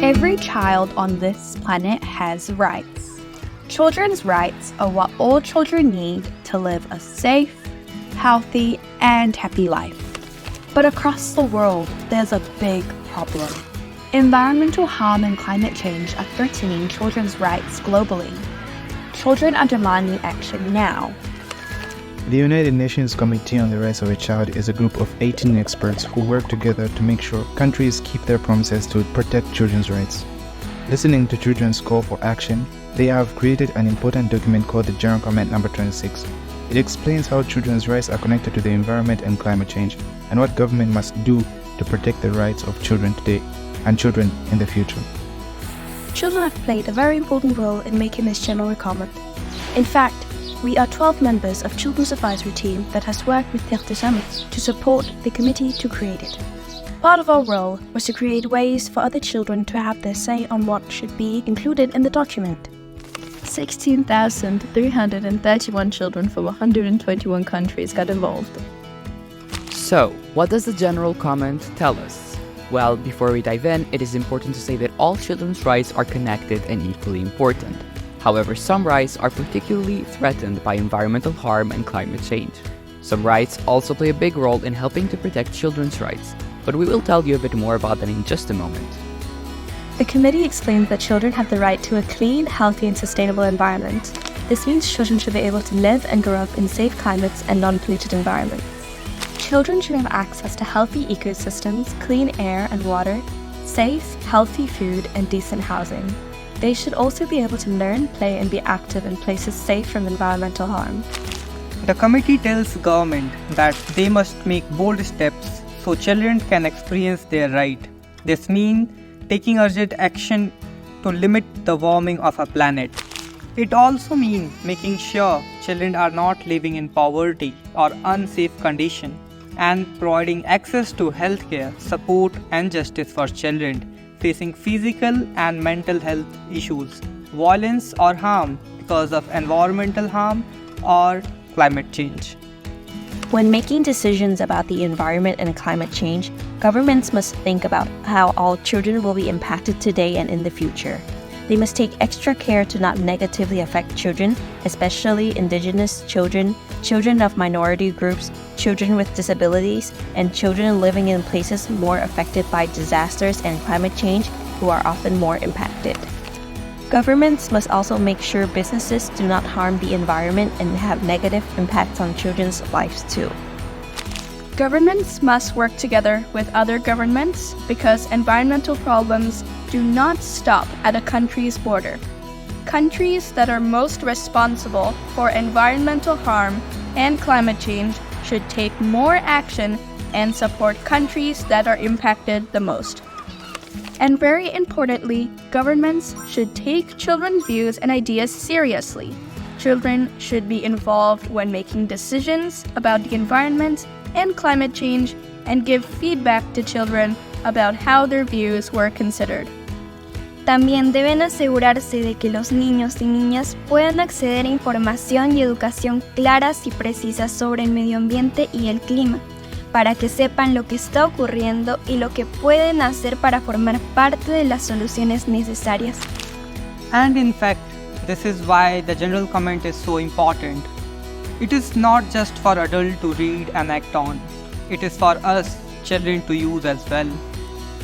Every child on this planet has rights. Children's rights are what all children need to live a safe, healthy, and happy life. But across the world, there's a big problem. Environmental harm and climate change are threatening children's rights globally. Children are demanding action now. The United Nations Committee on the Rights of a Child is a group of 18 experts who work together to make sure countries keep their promises to protect children's rights. Listening to children's call for action, they have created an important document called the General Comment No. 26. It explains how children's rights are connected to the environment and climate change, and what government must do to protect the rights of children today and children in the future. Children have played a very important role in making this general comment. In fact, we are 12 members of Children's Advisory Team that has worked with Terre des Hommes to support the committee to create it. Part of our role was to create ways for other children to have their say on what should be included in the document. 16,331 children from 121 countries got involved. So, what does the general comment tell us? Well, before we dive in, it is important to say that all children's rights are connected and equally important. However, some rights are particularly threatened by environmental harm and climate change. Some rights also play a big role in helping to protect children's rights, but we will tell you a bit more about that in just a moment. The committee explains that children have the right to a clean, healthy, and sustainable environment. This means children should be able to live and grow up in safe climates and non-polluted environments. Children should have access to healthy ecosystems, clean air and water, safe, healthy food, and decent housing. They should also be able to learn, play, and be active in places safe from environmental harm. The committee tells government that they must make bold steps so children can experience their right. This means taking urgent action to limit the warming of our planet. It also means making sure children are not living in poverty or unsafe conditions and providing access to healthcare, support, and justice for children facing physical and mental health issues, violence or harm because of environmental harm or climate change. When making decisions about the environment and climate change, governments must think about how all children will be impacted today and in the future. They must take extra care to not negatively affect children, especially indigenous children, children of minority groups, children with disabilities, and children living in places more affected by disasters and climate change who are often more impacted. Governments must also make sure businesses do not harm the environment and have negative impacts on children's lives too. Governments must work together with other governments because environmental problems do not stop at a country's border. Countries that are most responsible for environmental harm and climate change should take more action and support countries that are impacted the most. And very importantly, governments should take children's views and ideas seriously. Children should be involved when making decisions about the environment and climate change and give feedback to children about how their views were considered. También deben asegurarse de que los niños y niñas puedan acceder a información y educación claras y precisas sobre el medio ambiente y el clima, para que sepan lo que está ocurriendo y lo que pueden hacer para formar parte de las soluciones necesarias. And in fact, this is why the general comment is so important. It is not just for adults to read and act on. It is for us, children, to use as well.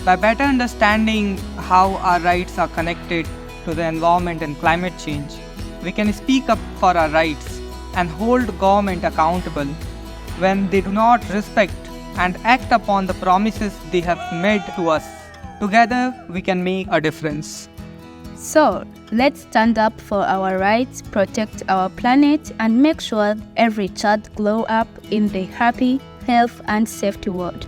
By better understanding how our rights are connected to the environment and climate change, we can speak up for our rights and hold government accountable when they do not respect and act upon the promises they have made to us. Together, we can make a difference. So, let's stand up for our rights, protect our planet, and make sure every child grows up in the happy, healthy, and safety world.